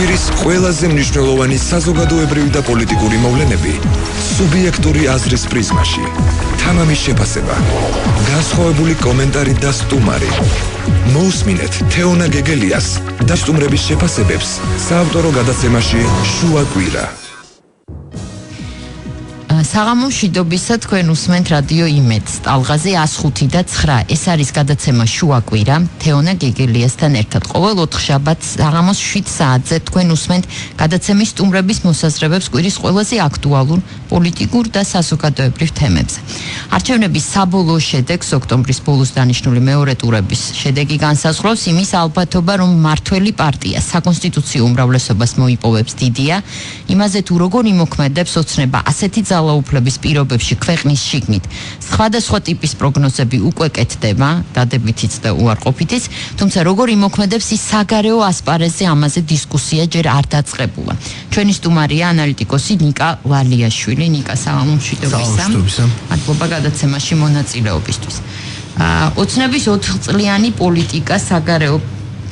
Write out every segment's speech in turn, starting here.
კვირის ყველაზე მნიშვნელოვანი საზოგადოებრივი და პოლიტიკური მოვლენები სუბიექტური აზრის პრიზმაში. თამამის შეფასება, განსხვავებული კომენტარი და სტუმარი. მოусმინეთ თეონა გეგელიას და სტუმრების შეფასებებს საავტორო გადაცემაში შუა კვირა. საღამოს მშვიდობისა თქვენ უსმენთ რადიო იმედს ტალღაზე 105 და 9. ეს არის გადაცემა შუა კვირა თეონა გეგელიასთან ერთად. ყოველ 4 შაბათს საღამოს 7 საათზე თქვენ უსმენთ გადაცემის სტუმრების მოსაზრებებს კვირის ყველაზე აქტუალურ პოლიტიკურ და საზოგადოებრივ თემებზე. არჩევნების საბოლოო შედეგს ოქტომბრის ბოლოს დანიშნული მეორე ტურების შედეგი განსაზღვრავს იმის ალბათობა, რომ მმართველი პარტია საკონსტიტუციო უმრავლესობას მოიპოვებს დიდია. იმაზე თუ როგორ იმოქმედებს ოცნება ასეთი ძალაუფლების პირობებში ქვეყნის შიგნით სხვადასხვა ტიპის პროგნოზები უკვე კეთდება, დადებითიც და უარყოფითიც, თუმცა როგორ იმოქმედებს ის საგარეო ასპარეზზე ამაზე დისკუსია ჯერ არ დაწყებულა. ჩვენი სტუმარია ანალიტიკოსი ნიკა ვალიაშვილი. ნიკა, საღამოს მშვიდობისა. მადლობა გადაცემაში მონაწილეობისთვის. ოცნების 4 წლიანი პოლიტიკა საგარეო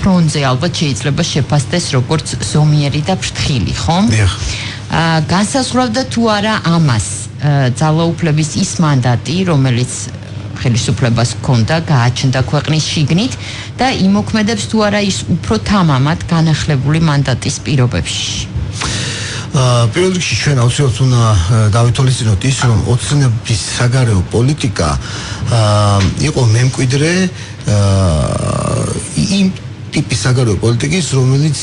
ფრონტზე ალბათ შეიძლება შეფასდეს როგორც ზომიერი და ფრთხილი, ხო? განსაზღვრავდა თუ არა ამას ძალაუფლების ის მანდატი, რომელიც ხელისუფლებას ჰქონდა, გააჩნდა ქვეყნის შიგნით და იმოქმედებს თუ არა ის უფრო თამამად განახლებული მანდატის პირობებში. პირველ რიგში ჩვენ აუცილებლად უნდა გავითვალისწინოთ ის, რომ ოცნების საგარეო პოლიტიკა იყო მემკვიდრე იმ ტიპის საგარეო პოლიტიკის, რომელიც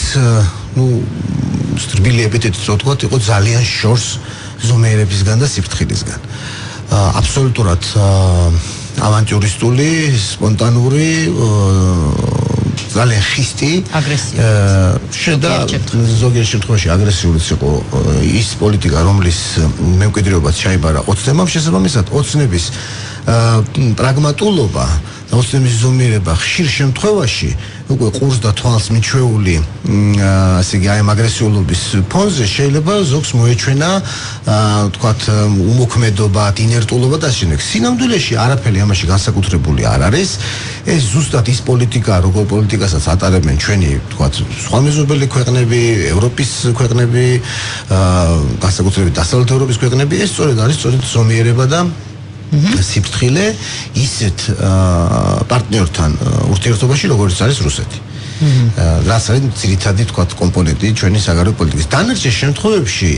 სტრბილი ეპიტეტით ვთქვათ, იყო ძალიან შორს ზომიერებისგან და სიფრთხილისგან. აბსოლუტურად ავანტიურისტული, სპონტანური, ძალიან ხისტი, ზოგიერთ შემთხვევაში აგრესიულიც იყო ის პოლიტიკა, რომლის მემკვიდრეობაც ჩაიბარა ოცნებამ. შესაბამისად, ოცნების პრაგმატულობა და ოცნების ზომიერება ხშირ შემთხვევაში უკვე ყურს და თვალს მიჩვეული ასე იგი აი აგრესიულობის ფონზე შეიძლება ზოგს მოეჩვენა თქვათ უმოქმედობა, ინერტულობა და შემდეგ. სინამდვილეში არაფერი ამაში განსაკუთრებული არ არის. ეს ზუსტად ის პოლიტიკაა, როგორ პოლიტიკასაც ატარებენ ჩვენი თქვათ სხვა მეზობელი ქვეყნები, ევროპის ქვეყნები, განსაკუთრებით დასავლეთ ევროპის ქვეყნები. ეს სწორედ არის სწორედ ზომიერება და სიფრთხილე ისეთ პარტნიორთან ურთიერთობაში, როგორც არის რუსეთი. რაც არის ძირითადი თქვათ კომპონენტი ჩვენი საგარეო პოლიტიკის. დანარჩენ შემთხვევებში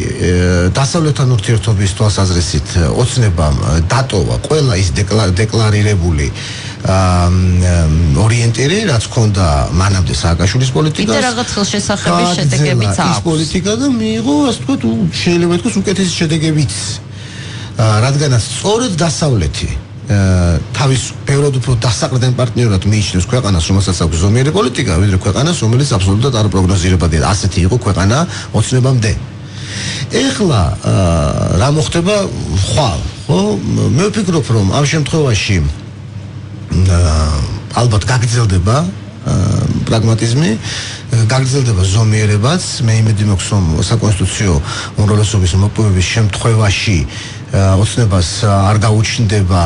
დასავლეთთან ურთიერთობის თვალსაზრისით ოცნებამ დატოვა ყველა ის დეკლარირებული ორიენტირი, რაც ჰქონდა მანამდე სააკაშვილის პოლიტიკას. კიდე რაღაც ხელშესახების შედეგებიც აქვს. ის პოლიტიკა და მიიღო, ასე ვთქვათ, შეიძლება ითქვას უკეთესი შედეგებიც. რადგანაც სწორედ დასავლეთი თავის ბევრად უფრო დასაყრდენ პარტნიორად მიიჩნევს ქვეყანას, რომელსაც აქვს ზომიერი პოლიტიკა, ვიდრე ქვეყანას, რომელიც აბსოლუტურად არ პროგნოზირებადია. ასეთი იყო ქვეყანა ოცნებამდე. ეხლა რა მოხდება ხვალ, ხო? მე ვფიქრობ, რომ ამ შემთხვევაში ალბათ გაგრძელდება პრაგმატიზმი, გაგრძელდება ზომიერებაც. მე იმედი მაქვს, რომ საკონსტიტუციო უმრავლესობის მოპოვების შემთხვევაში ოცნებას არ გაუჩნდება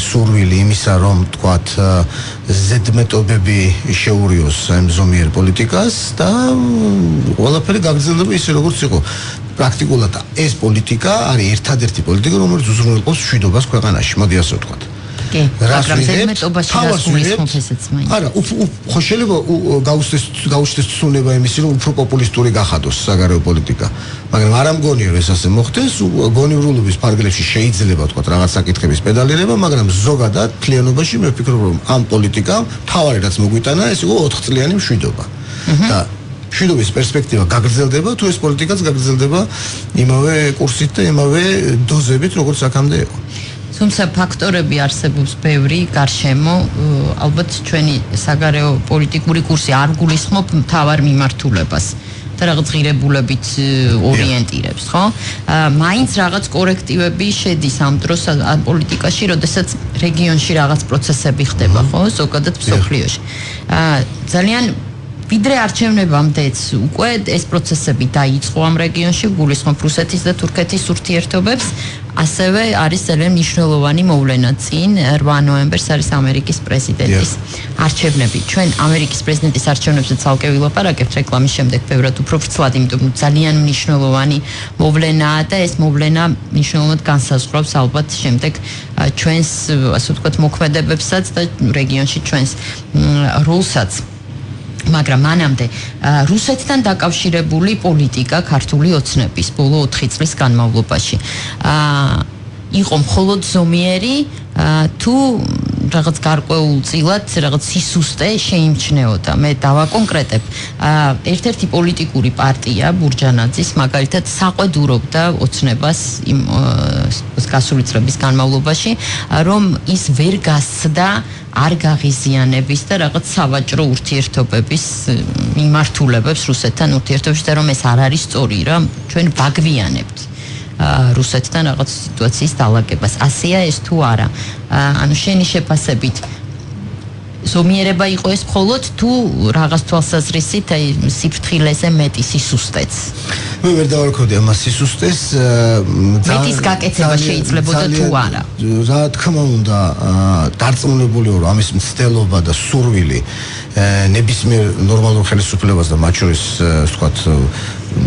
სურვილი იმისა, რომ თქვათ ზედმეტობები შეურიოს ამ ზომიერ პოლიტიკას და ყველაფერი გაგრძელდება ისე როგორც იყო. პრაქტიკულად ეს პოლიტიკა არის ერთადერთი პოლიტიკა, რომელიც უზრუნველყოფს მშვიდობას ქვეყანაში. მოდი ასე ვთქვათ. მაგრამ ზედმეტობაში გასულისხმობ ესეც მაინც. არა, ხო შეიძლება გაუჩნდეს ცნულება იმისი, რომ უფრო პოპულისტური გახადოს საგარეო პოლიტიკა. მაგრამ არ ამგონია, რომ ეს ასე მოხდეს. გონივრულობის ფარგლებში შეიძლება ვთქვათ რაღაც საკითხების პედალირება, მაგრამ ზოგადად მთლიანობაში მე ვფიქრობ, რომ ამ პოლიტიკამ თავარი რაც მოგვიტანა, ეს იყო 4 წლიანი მშვიდობა. და მშვიდობის პერსპექტივა გაგრძელდება, თუ ეს პოლიტიკაც გაგრძელდება იმავე კურსით და იმავე დოზებით, როგორც აქამდე იყო. თუმცა ფაქტორები არსებობს ბევრი გარშემო, ალბათ ჩვენი საგარეო პოლიტიკური კურსი არ გულისხმობ მთავარ მიმართულებას და რაღაც ღირებულებით ორიენტირებს, ხო? მაინც რაღაც კორექტივები შედის ამ დროს ამ პოლიტიკაში, როდესაც რეგიონში რაღაც პროცესები ხდება, ხო? ზოგადად მსოფლიოში. ძალიან ვიდრე არჩევნებამდეც უკვე ეს პროცესები დაიწყო ამ რეგიონში, გულისხმობ რუსეთის და თურქეთის ურთიერთობებს, ასევე არის ძალიან მნიშვნელოვანი მოვლენა წინ 8 ნოემბერს არის ამერიკის პრეზიდენტის არჩევნები. ჩვენ ამერიკის პრეზიდენტის არჩევნებზე ცალკე ვილაპარაკებთ რეკლამის შემდეგ ბევრად უფრო ვრცლად, იმიტომ რომ ძალიან მნიშვნელოვანი მოვლენაა და ეს მოვლენა მნიშვნელოვნად განსაზღვრავს ალბათ შემდეგ ჩვენს ასე ვთქვათ მოქმედებებსაც და რეგიონში ჩვენს როლსაც. მაგრამ მანამდე რუსეთთან დაკავშირებული პოლიტიკა ქართული ოცნების ბოლო 4 წლის განმავლობაში იყო მხოლოდ ზომიერი თუ რაღაც გარკვეულ წილად რაღაც სისუსტე შეიმჩნეოდა. მე დავაკონკრეტებ, ერთ-ერთი პოლიტიკური პარტია ბურჯანაძის მაგალითად საყვედურობდა ოცნებას იმ გასული წლების განმავლობაში, რომ ის ვერ გასცდა არ გაღიზიანების და რაღაც სავაჭრო ურთიერთობების მიმართულებებს რუსეთთან ურთიერთობებში და რომ ეს არ არის სწორი, რომ ჩვენ ვაგვიანებთ რუსეთთან რაღაც სიტუაციის დალაგებას. ასეა ეს თუ არა? ანუ შენი შეფასებით ზომიერება იყო ეს მხოლოდ თუ რაღაც თვალსაზრისით აი სიფრთხილეზე მეტი სისუსტეც? მე ვერ დავარქოვდი ამას სისუსტეს, მეტის გაკეთება შეიძლებოდა თუ არა? რა თქმა უნდა, დარწმუნებული ვარ, ამის მცდელობა და სურვილი ნებისმიერ ნორმალურ ხელისუფლებას და მათ შორის, ვთქვათ,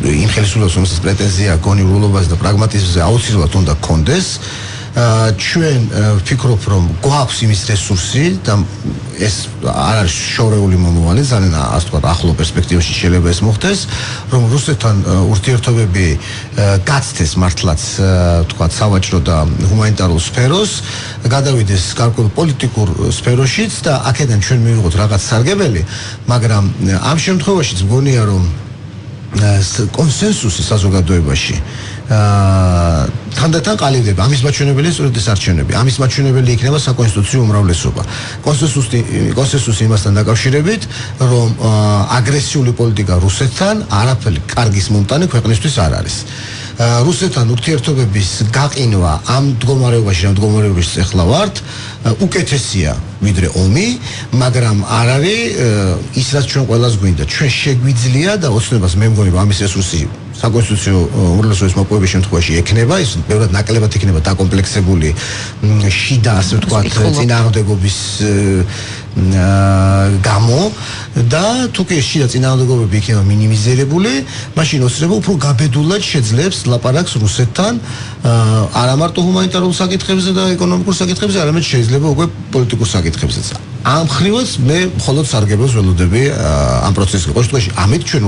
იმ ხელისუფლებას, რომელსაც პრეტენზია გონიურულობაზე და პრაგმატიზმზე აუცილებლად უნდა გქონდეს. ჩვენ ვფიქრობ, რომ გვაქვს იმის რესურსი და ეს არ არის შორეული მომავალი, ძალიან ასე ვთქვათ, ახლო პერსპექტივაში შეიძლება ეს მოხდეს, რომ რუსეთთან ურთიერთობები გაცდეს მართლაც, ვთქვათ, სავაჭრო და ჰუმანიტარულ სფეროს, გადავიდეს გარკვეულ პოლიტიკურ სფეროშიც და აქედან ჩვენ მივიღოთ რაღაც სარგებელი, მაგრამ ამ შემთხვევაშიც მგონია, რომ კონსენსუსი საზოგადოებაში თანდათან ყალიბდება. ამის მაჩვენებელია სწორედ ეს არჩევნები. ამის მაჩვენებელი იქნება საკონსტიტუციო უმრავლესობა. კონსენსუსი იმასთან დაკავშირებით, რომ აგრესიული პოლიტიკა რუსეთთან არაფერი კარგის მომტანი ქვეყნისთვის არ არის. რუსეთთან ურთიერთობების გაყინვა ამ მდგომარეობაში, ამ მდგომარეობაში ახლა ვართ, უკეთესია ვიდრე ომი, მაგრამ არ არის ის რაც ჩვენ ყველას გვინდა. ჩვენ შეგვიძლია და ოცნებას მე მგონი რომ ამის რესურსი საკონსტიტუციო უმრავლესობის მოპოვების შემთხვევაში ექნება, ის ბევრად ნაკლებად იქნება დაკომპლექსებული შიდა, ასე ვთქვათ, წინააღმდეგობის გამო და თუ კი შიდა წინააღმდეგობები იქნება მინიმიზირებული, მაშინ ოცნება უფრო გაბედულად შეძლებს ლაპარაკს რუსეთთან არა მარტო ჰუმანიტარულ საკითხებზე და ეკონომიკურ საკითხებზე, არამედ შეიძლება უკვე პოლიტიკურ საკითხებზეც. ამ ხრივაც მე მხოლოდ სარგებელს ველოდები ამ პროცესში. ყოველ შემთხვევაში ამით ჩვენ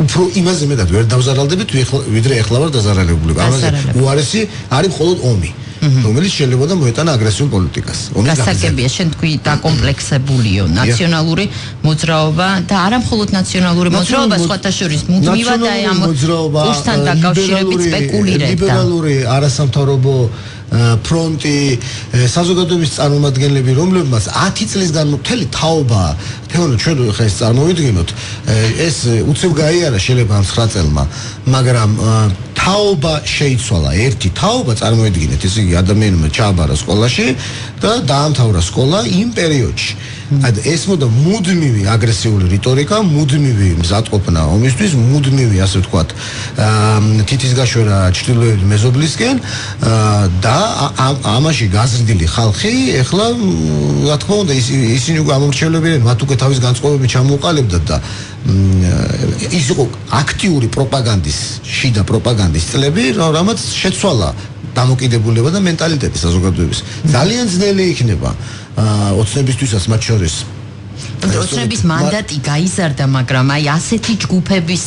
უფრო იმაზე მეტად ვერ დავზარალდებით, ვიდრე ეხლა ვარ დაზარალებული. ამაზე უარესი არის მხოლოდ ომი. რომელიც შეიძლება და მოეტანა აგრესიულ პოლიტიკას. გასაგებია, შენ თქვი დაკომპლექსებულიო ნაციონალური მოძრაობა და არა მხოლოდ ნაციონალური მოძრაობა, სხვათა შორის მუდმივად აი ამ კურსთან დაკავშირებით სპეკულირებდა. ლიბერალური არასამთავრობო ფრონტი, საზოგადოების წარმომადგენლები, რომლებმაც 10 წლის განმავლობაში თაობა, თეორიულად ჩვენ ხა ეს წარმოვიდგინოთ, ეს უცებ გაიარა შეიძლება ამ 9 წელმა, მაგრამ თაობა შეიცვალა, ერთი თაობა წარმოვიდგინეთ, ესე იგი ადამიანმა ჩააბარა სკოლაში და დაამთავრა სკოლა იმ პერიოდში. Ad ეს მოდა მუდმივი აგრესიული რიტორიკა, მუდმივი მზადყოფნა ომისთვის, მუდმივი ასე ვთქვათ, თითის გაშვერა ჩრდილოეთ მეზობლისკენ და ამაში გაზრდილი ხალხი ეხლა რა თქმა უნდა ისინი უკვე ამორჩევლებიან, მათ უკვე თავის განწყობები ჩამოუყალიბდათ და ის იყო აქტიური პროპაგანდის, შიდა პროპაგანდის წლები, რამაც შეცვალა დამოკიდებულება და მენტალიტეტი საზოგადოების. ძალიან ძნელი იქნება ოცნებისთვისაც მათ შორის. ოცნების მანდატი გაიზარდა, მაგრამ აი ასეთი ჯგუფების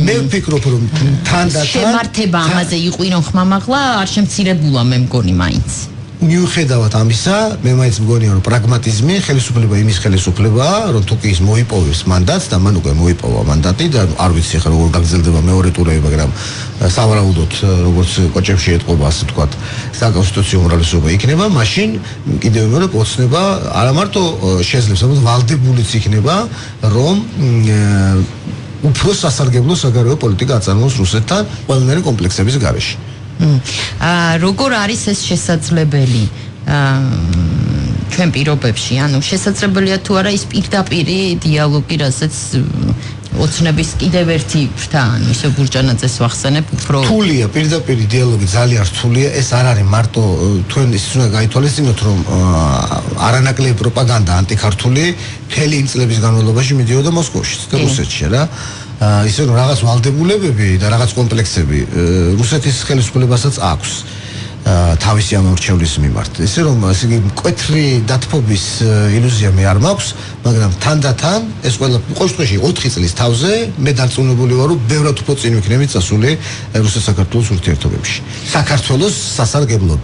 მე ვფიქრობ, რომ თანდათან შემართება ამაზე იყვინო ხმამაღლა არ შემცირებულა მე მგონი მაინც. მიუხედავად ამისა, მე მაინც მგონია, რომ პრაგმატიზმი, ხელისუფლება იმის ხელისუფლებაა, რომ თუ კი ის მოიპოვებს მანდატს და მან უკვე მოიპოვა მანდატი და არ ვიცი ხა როგორ გაგრძელდება მეორე ტურები, მაგრამ სავარაუდოდ როგორც კოჭებში ეთყობა, ასე ვთქვათ, საკონსტიტუციო უმრავლესობა იქნება, მაშინ კიდევ მეორე ოცნება არა მარტო შეძლებს, არამედ ვალდებულიც იქნება, რომ უფრო სასარგებლო საგარეო პოლიტიკა აწარმოოს რუსეთთან ყველანაირი კომპლექსების გარეშე. როგორ არის ეს შესაძლებელი? ჩვენ პირობებში, ანუ შესაძლებელია თუ არა ის პირდაპირი დიალოგი, რასაც ოცნების კიდევ ერთი ფრთა, ანუ ისე ბურჯანაძეს ვახსენებ, უფრო რთულია, პირდაპირი დიალოგი ძალიან რთულია, ეს არ არის მარტო თქვენ ის უნდა გაითვალისწინოთ, რომ არანაკლები პროპაგანდა ანტიქართული მთელი იმ წლების განმავლობაში მიდიოდა მოსკოვშიც და რუსეთში რა. ისე რომ რაღაც ვალდებულებები და რაღაც კომპლექსები რუსეთის ხელისუფლებასაც აქვს თავისი ამორჩევლის მიმართ. ისე რომ ესე იგი მკვეთრი დათბობის ილუზია მე არ მაქვს, მაგრამ თანდათან ეს ყველა ყოველ შემთხვევაში 4 წლის თავზე მე დარწმუნებული ვარ, რომ ბევრად უფრო წინ ვიქნები წასული რუსეთ-საქართველოს ურთიერთობებში. საქართველოს სასარგებლოდ.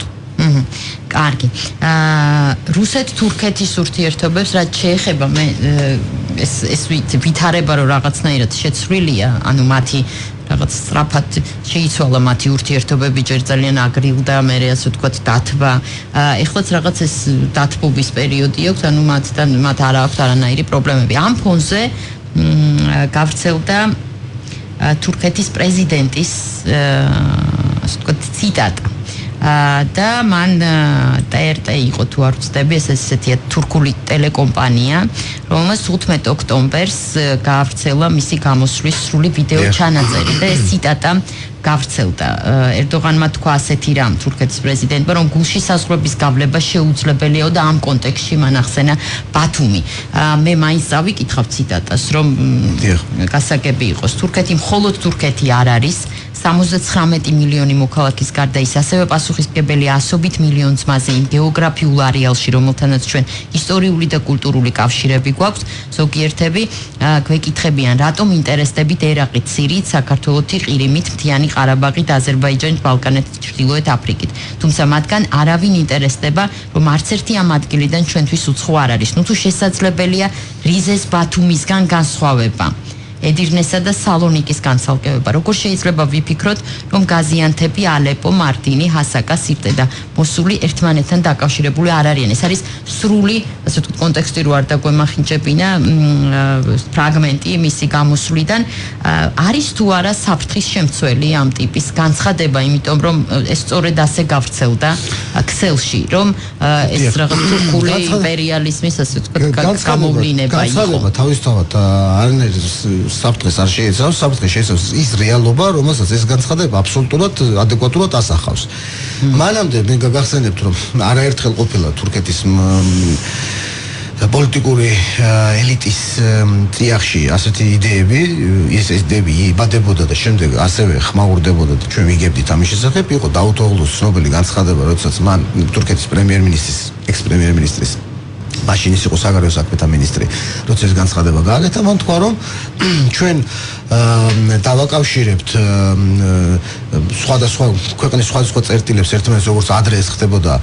კარგი. რუსეთ-თურქეთის ურთიერთობებს რაც შეეხება მე ეს ვითარება რომ რაღაცნაირად შეცვლილია, ანუ მათი რაღაც სწრაფად შეიცვალა მათი ურთიერთობები ჯერ ძალიან აგრილდა, მე ასე ვთქვათ დათბა. ეხლაც რაღაც ეს დათბობის პერიოდი აქვს, ანუ მათ არ აქვს არანაირი პრობლემები. ამ ფონზე გავრცელდა თურქეთის პრეზიდენტის ასე ვთქვათ ციტატა. და მან TRT იყო თუ არ ვცდები, ესეთია თურქული ტელეკომპანია, რომელმაც 15 ოქტომბერს გაავრცელა მისი გამოსვლის სრული ვიდეო ჩანაწერი და ეს ციტატა გავრცელდა. ერდოღანმა თქვა ასეთი რამ თურქეთის პრეზიდენტმა, რომ გულში საზღვრების გავლება შეუძლებელია და ამ კონტექსტში მან ახსენა ბათუმი. მე მაინც დავიკითხავ ციტატას, რომ გასაგები იყოს. თურქეთი მხოლოდ თურქეთი არ არის. 79 მილიონი მოქალაქის გარდა ის ასევე პასუხისმგებელია ასობით მილიონ ძმაზე იმ გეოგრაფიულ არეალში, რომელთანაც ჩვენ ისტორიული და კულტურული კავშირები გვაქვს. ზოგიერთები გვეკითხებიან, რატომ ინტერესდებით ერაყით, სირიით, საქართველოთი, ყირიმით, მთიანი ყარაბაღით, აზერბაიჯანით, ბალკანეთით, ჩრდილოეთ აფრიკით. თუმცა მათგან არავინ ინტერესდება, რომ არც ერთი ამ ადგილიდან ჩვენთვის უცხო არ არის. თუ შესაძლებელია რიზეს ბათუმისგან განსხვავება. ედირნესა და სალონიკის განცალკევება. როგორ შეიძლება ვიფიქროთ, რომ გაზიანთეპი, ალეპო, მარტინი, ჰასაკა, სირტე და მოსული ერთმანეთთან დაკავშირებული არ არიან. ეს არის სრული, ასე ვთქვათ, კონტექსტი რო არ დაგვემახინჯებინა ფრაგმენტი მისი გამოსვლიდან. არის თუ არა საფრთხის შემცველი ამ ტიპის განცხადება, იმიტომ რომ ეს სწორედ ასე გავრცელდა ქსელში, რომ ეს რაღაც თურქული იმპერიალიზმის, ასე ვთქვათ, გამოვლინება იყო. განცხადება თავისთავად არანაირი საფრთხეს არ შეიცავს, საფრთხე შეიცავს ის რეალობა, რომელსაც ეს განცხადება აბსოლუტურად ადეკვატურად ასახავს. მანამდე მე გაგახსენებთ, რომ არაერთხელ ყოფილა თურქეთის პოლიტიკური ელიტის წიაღში ასეთი იდეები, ეს იდეები იბადებოდა და შემდეგ ასევე ხმაურდებოდა და ჩვენ ვიგებდით ამის შესახებ. იყო დაუთ ოღლუს ცნობილი განცხადება, როდესაც მან თურქეთის პრემიერ-მინისტრის, ექს-პრემიერ-მინისტრის მაშინ ის იყო საგარეო საქმეთა მინისტრი, როცა ეს განცხადება გააკეთა, მან თქვა, რომ ჩვენ დავაკავშირებთ სხვადასხვა ქვეყნის სხვადასხვა წერტილებს ერთმანეთს, როგორც ადრე ეს ხდებოდა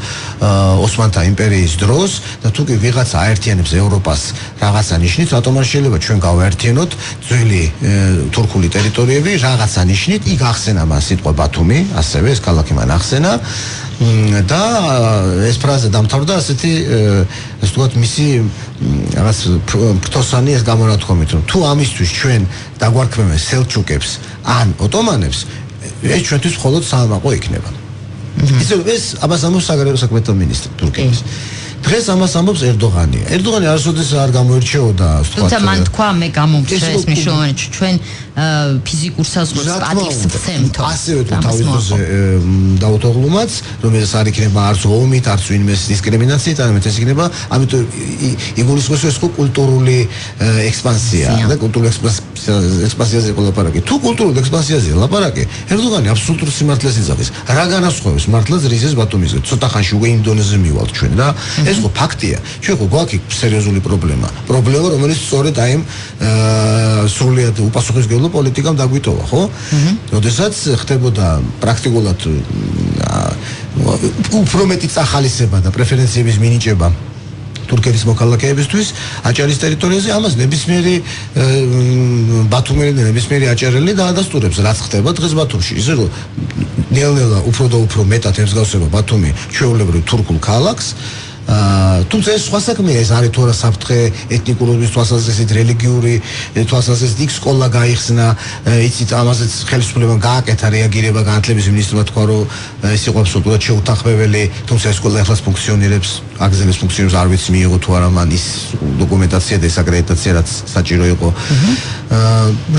ოსმანთა იმპერიის დროს და თუ კი ვიღაცა აერთიანებს ევროპას რაღაცა ნიშნით, რატომ არ შეიძლება ჩვენ გავაერთიანოთ ძველი თურქული ტერიტორიები რაღაცა ნიშნით. იქ ახსენა მას სიტყვა ბათუმი, ასევე ეს ქალაქი მან ახსენა და ეს ფრაზა დამთავრდა ასეთი ასე ვთქვათ მისი რაღაც ფრთოსანი ეს გამონათქვამით, რომ თუ ამისთვის ჩვენ დაგვარქმევენ სელჩუკებს ან ოტომანებს, ეს ჩვენთვის მხოლოდ საამაყო იქნება. ისე ეს ამას ამბობს საგარეო საქმეთა მინისტრი თურქეთის. დღეს ამას ამბობს ერდოღანი. ერდოღანი არასოდეს არ გამოირჩეოდა, ასე ვთქვათ. თუმცა მან თქვა, მე გამომწვია ეს მნიშვნელოვანი, ჩვენ ფიზიკურ საზღვრებს პატივს ვცემთ. ასევე თუ თავის დროზე დაუთოღლუმაც, რომ ეს არ იქნება არც ომით, არც ვინმეს დისკრიმინაციით, არამედ ეს იქნება, ამიტომ იგულისხმება ეს კულტურული ექსპანსია და კულტურული ექსპანსიაზე იყო ლაპარაკი. თუ კულტურული ექსპანსიაზეა ლაპარაკი, ერდოღანი აბსოლუტურ სიმართლეს იზღვის. რა განასხვავებს მართლაც რიზეს ბათუმისგან? ცოტა ხანში უკვე იმ დონეზე მივალთ ჩვენ რა. ეს ხო ფაქტია. ჩვენ ხო გვაქვს სერიოზული პრობლემა. პრობლემა, რომელიც სწორედ აი ამ სრულიად უპასუხისმგებლო პოლიტიკამ დაგვიტოვა, ხო? როდესაც ხდებოდა პრაქტიკულად უფრო მეტი წახალისება და პრეფერენციების მინიჭება თურქეთის მოქალაქეებისთვის აჭარის ტერიტორიაზე, ამას ნებისმიერი ბათუმელი და ნებისმიერი აჭარელი დაადასტურებს, რაც ხდება დღეს ბათუმში. ისე რომ ნელ-ნელა უფრო და უფრო მეტად ემსგავსება ბათუმი ჩვეულებრივ თურქულ ქალაქს თუმცა ეს სხვა საქმეა, ეს არის თუ არა საფრთხე ეთნიკურობის თვალსაზრისით, რელიგიური თვალსაზრისით, იქ სკოლა გაიხსნა, იცით, ამაზეც ხელისუფლებამ გააკეთა რეაგირება, განათლების მინისტრმა თქვა, რომ ეს იყო აბსოლუტურად შეუთანხმებელი, თუმცა ეს სკოლა ახლაც ფუნქციონირებს, აგზელებს ფუნქციონირებს, არ ვიცი მიიღო თუ არა მან ის დოკუმენტაცია და ეს აკრედიტაცია, რაც საჭირო იყო.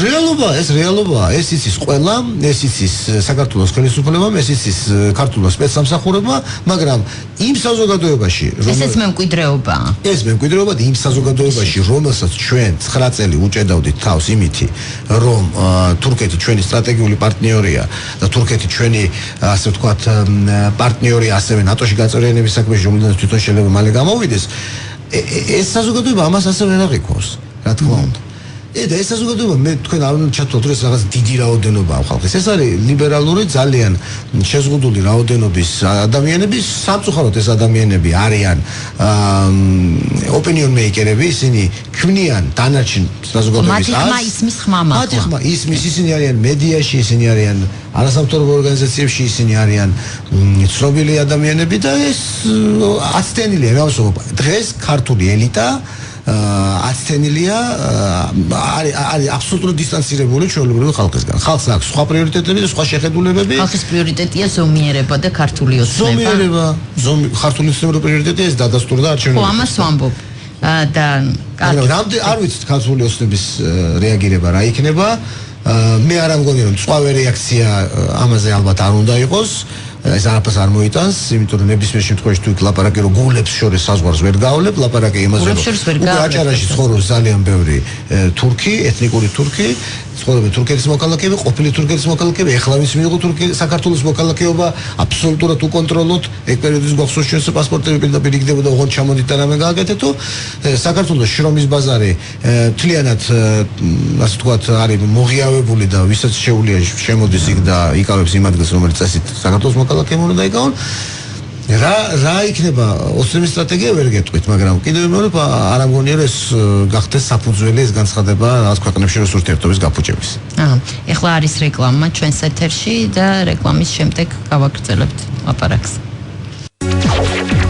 რეალობაა, ეს იცის ყველა, ეს იცის საქართველოს ხელისუფლებამ, ეს იცის ქართულოს სპეცსამსახურებმა, მაგრამ იმ საზოგადოებაში, ესეც მემკვიდრეობაა. ეს მემკვიდრეობა იმ საზოგადოებაში, რომელსაც ჩვენ 9 წელი უჭედავდით თავს იმითი, რომ თურქეთი ჩვენი სტრატეგიული პარტნიორია და თურქეთი ჩვენი, ასე ვთქვათ, პარტნიორია ასევე ნატოში გაწევრიანების საქმეში, რომელსაც თვითონ შეიძლება მალე გამოვიდეს, ეს საზოგადოება ამას ასევე ვერ აღიქვავს, რა თქმა უნდა. და ეს საზოგადოება მე თქვენ არ უნდა ჩათვალოთ, რომ ეს რაღაც დიდი რაოდენობა ხალხის. ეს არის ლიბერალური, ძალიან შეზღუდული რაოდენობის ადამიანები, სამწუხაროდ ეს ადამიანები არიან opinion maker-ები, ისინი ქმნიან დანარჩენ საზოგადოების აზრს. მათი ხმა ისმის ხმამა. მათი ხმა ისმის, ისინი არიან მედიაში, ისინი არიან არასამთავრობო ორგანიზაციებში, ისინი არიან ცნობილი ადამიანები და ეს აცდენილია, მევასწრებ. დღეს ქართული ელიტა აცდენილია, არის აბსოლუტურად დისტანცირებული ჩვეულებრივი ხალხისგან. ხალხს აქვს სხვა პრიორიტეტები და სხვა შეხედულებები. ხალხის პრიორიტეტია ზომიერება და ქართული ოცნება. ზომიერება, ქართული ოცნება პრიორიტეტია, ეს დადასტურდა არჩევნებში. ხო, ამას ვამბობ. და რამდენი არ ვიცით ქართული ოცნების რეაგირება რა იქნება. მე არ ამგონი რომ სხვავე რეაქცია ამაზე ალბათ არ უნდა იყოს. ეს არაფერს არ მოიტანს, იმიტომ რომ ნებისმიერ შემთხვევაში თუ იქ ლაპარაკი რომ გულებს შორის საზღვარს ვერ გაავლებ, ლაპარაკი იმაზე რომ უკვე აჭარაში ცხოვრობს ძალიან ბევრი თურქი, ეთნიკური თურქი, ცხოვრობენ თურქეთის მოქალაქეები, ყოფილი თურქეთის მოქალაქეები, ეხლა ვის მიიღო საქართველოს მოქალაქეობა აბსოლუტურად უკონტროლოდ, ეგ პერიოდის გახსოვს ჩვენს პასპორტები პირდაპირ იქდებოდა, ოღონდ ჩამოდით და რამე გააკეთეთო. საქართველოს შრომის ბაზარი მთლიანად, ასე ვთქვათ, არის მოღიავებული და ვისაც შეუძლია შემოდის იქ და იკავებს იმ ადგილს, რომელიც წესით საქართველოს მოქალაქეები უნდა იკავონ. რა იქნება ოცნების სტრატეგია ვერ გეტყვით, მაგრამ კიდევ მეორე არ ამგონია რომ ეს გახდეს საფუძველი ეს განცხადება რაღაც ქვეყნებში რომ ურთიერთობის გაფუჭების. ეხლა არის რეკლამა ჩვენს ეთერში და რეკლამის შემდეგ გავაგრძელებთ ლაპარაკს.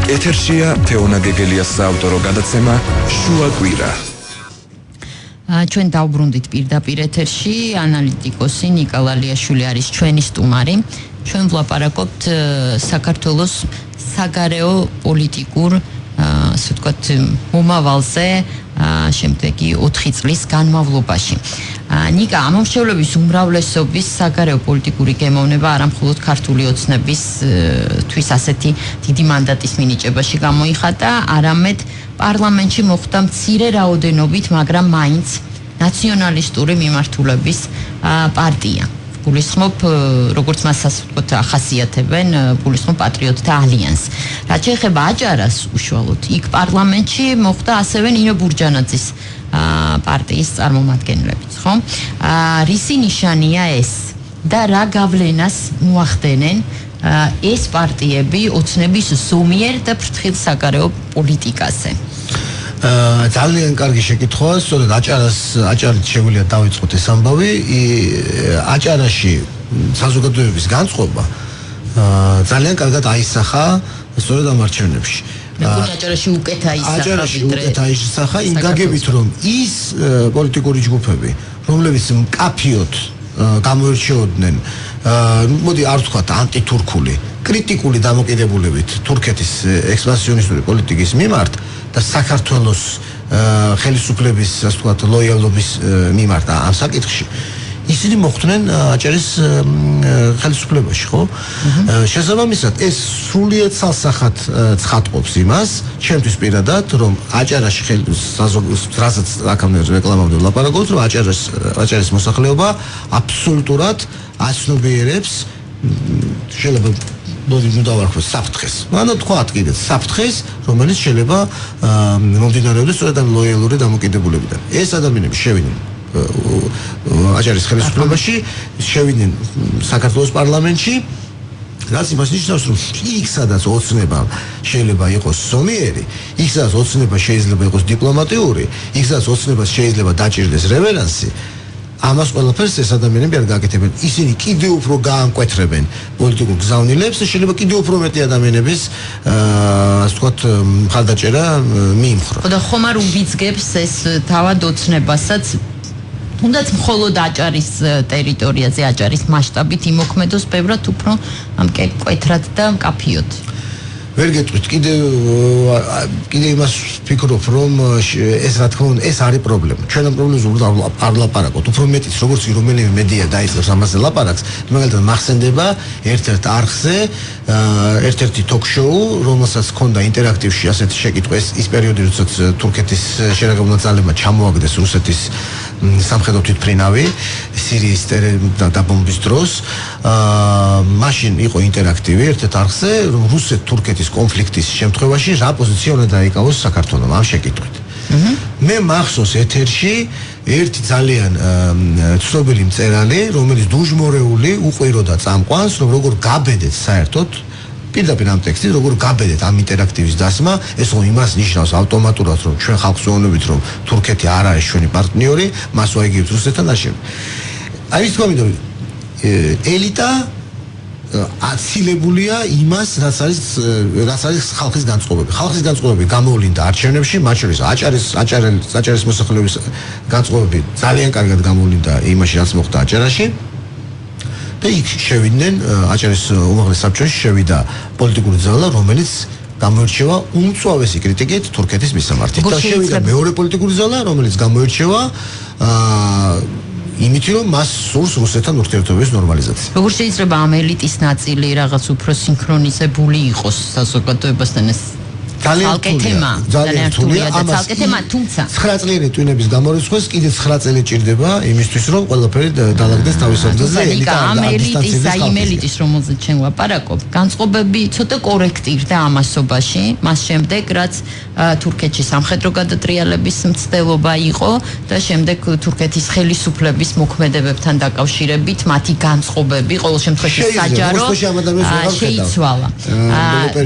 ეთერშია თეონა გეგელიას საავტორო გადაცემა შუა კვირა. ჩვენ დავბრუნდით პირდაპირ ეთერში, ანალიტიკოსი ნიკა ლალიაშვილი არის ჩვენი სტუმარი. ჩვენ ვლაპარაკობთ საქართველოს საგარეო პოლიტიკურ, ასე ვთქვათ, მომავალზე შემდეგი 4 წლის განმავლობაში. ნიკა, ამომრჩევლების უმრავლესობის საგარეო პოლიტიკური გემოვნება არა მხოლოდ ქართული ოცნების თვის ასეთი დიდი მანდატის მინიჭებაში გამოიხატა, არამედ პარლამენტში მოხვდა მცირე რაოდენობით, მაგრამ მაინც ნაციონალისტური მიმართულების პარტია. გულისხმობ, როგორც მას ვთქვათ, ახასიათებენ, გულისხმობ პატრიოტთა ალიანსს. რაც შეეხება აჭარას უშუალოდ, იქ პარლამენტში მოხვდა ასევე ნინო ბურჯანაძის პარტიის წარმომადგენლებიც, ხო? რისი ნიშანია ეს და რა გავლენას მოახდენენ ეს პარტიები ოცნების ზომიერ და ფრთხილ საგარეო პოლიტიკაზე? ძალიან კარგი შეკითხვაა, სწორედ აჭარით შეგვიძლია დავიწყოთ ეს ამბავი. აჭარაში საზოგადოების განწყობა ძალიან კარგად აისახა სწორედ ამ არჩევნებში. აჭარაში უკეთ აისახა იმ გაგებით, რომ ის პოლიტიკური ჯგუფები, რომლებიც მკაფიოდ გამოირჩეოდნენ, მოდი არ ვთქვათ ანტითურქული, კრიტიკული დამოკიდებულებით თურქეთის ექსპანსიონისტური პოლიტიკის მიმართ და საქართველოს ხელისუფლების, ასე ვთქვათ, ლოიალობის მიმართ ამ საკითხში, ისინი მოხვდნენ აჭარის ხელისუფლებაში, ხო? შესაბამისად, ეს სრულიად ცალსახად ცხადყოფს იმას, ჩემთვის პირადად, რომ აჭარაში რასაც აქამდე რეკლამამდე ვლაპარაკობთ, რომ აჭარის მოსახლეობა აბსოლუტურად აცნობიერებს შეიძლება დავარქვეს საფრთხეს. ანუ თქვათ კიდეც საფრთხეს, რომელიც შეიძლება მომდინარეობდეს სწორედ ამ ლოიალური დამოკიდებულებიდან. ეს ადამიანები შევიდნენ აჭარის ხელისუფლებაში, შევიდნენ საქართველოს პარლამენტში, რაც იმას ნიშნავს, რომ იქ სადაც ოცნება შეიძლება იყოს ზომიერი, იქ სადაც ოცნება შეიძლება იყოს დიპლომატიური, იქ სადაც ოცნებას შეიძლება დაჭირდეს რევერანსი, ამას ყველაფერს ეს ადამიანები არ გააკეთებენ. ისინი კიდევ უფრო გაამკვეთრებენ პოლიტიკურ გზავნილებს და შეიძლება კიდევ უფრო მეტი ადამიანების ასე ვთქვათ მხარდაჭერა მიიმხრო. და ხომ არ უბიძგებს ეს თავად ოცნებასაც თუნდაც მხოლოდ აჭარის ტერიტორიაზე, აჭარის მასშტაბით იმოქმედოს ბევრად უფრო მკვეთრად და მკაფიოდ. ვერ გეტყვით, კიდე იმას ვფიქრობ, რომ ეს რა თქმა უნდა, ეს არის პრობლემა. ჩვენ ამ პრობლემას უბრალოდ არ ლაპარაკობთ. უფრო მეტიც, როგორც რომელიმე მედია დაიწყებს ამაზე ლაპარაკს, მაგალითად მახსენდება ერთ-ერთ არხზე, ერთ-ერთი ток-შოუ, რომელსაც ჰქონდა ინტერაქტივში ასეთი შეკითხვა, ის პერიოდი, როდესაც თურქეთის შერაგებულმა ძალებმა ჩამოაგდეს რუსეთის სამხედრო თვითმფრინავი სირიის დაბომბვის დროს, მაშინ იყო ინტერაქტივი ერთ-ერთ არხზე, რომ რუსეთ-თურქეთის კონფლიქტის შემთხვევაში რა პოზიცია უნდა დაიკავოს საქართველოს ამ შეკითხვით. მე მახსოვს ეთერში ერთი ძალიან ცნობილი მწერალი, რომელიც დუჟმორეული უყვიროდა წამყვანს, რომ როგორ გაბედეთ საერთოდ პირდაპირ ამ ტექსტით, როგორ გაბედეთ ამ ინტერაქტივის დასმა, ეს რომ იმას ნიშნავს ავტომატურად, რომ ჩვენ ხალხს ვეუბნებით, რომ თურქეთი არ არის ჩვენი პარტნიორი, მას ვაიგებთ რუსეთთან და შემდეგ. აი ის თქმა უნდა, ელიტა აცილებულია იმას, რაც არის ხალხის განწყობები. ხალხის განწყობები გამოვლინდა არჩევნებში, მათ შორის აჭარის მოსახლეობის განწყობები ძალიან კარგად გამოვლინდა იმაში, რაც მოხდა აჭარაში. და იქ შევიდნენ აჭარის უმაღლეს საბჭოში შევიდა პოლიტიკური ძალა, რომელიც გამოირჩევა უმწვავესი კრიტიკით თურქეთის მისამართით. და შევიდა მეორე პოლიტიკური ძალა, რომელიც გამოირჩევა იმით, რომ მას სურს რუსეთთან ურთიერთობების ნორმალიზაცია. როგორ შეიძლება ამ ელიტის ნაწილი რაღაც უფრო სინქრონიზებული იყოს საზოგადოებასთან ეს ძალიან რთულია და ცალკე თემა, თუმცა 9 წლიანი ტვინების გამორიცხვის კიდე 9 წელი ჭირდება იმისთვის, რომ ყველაფერი დაალაგდეს თავის ადგილზე. იმ ელიტის, რომელზეც ჩვენ ვაპარაკობ, განწყობები ცოტა კორექტირდა ამასობაში, მას შემდეგ, რაც თურქეთში სამხედრო გადატრიალების მცდელობა იყო და შემდეგ თურქეთის ხელისუფლების მოქმედებებთან დაკავშირებით მათი განწყობები ყოველ შემთხვევაში საჯარო შეიცვალა.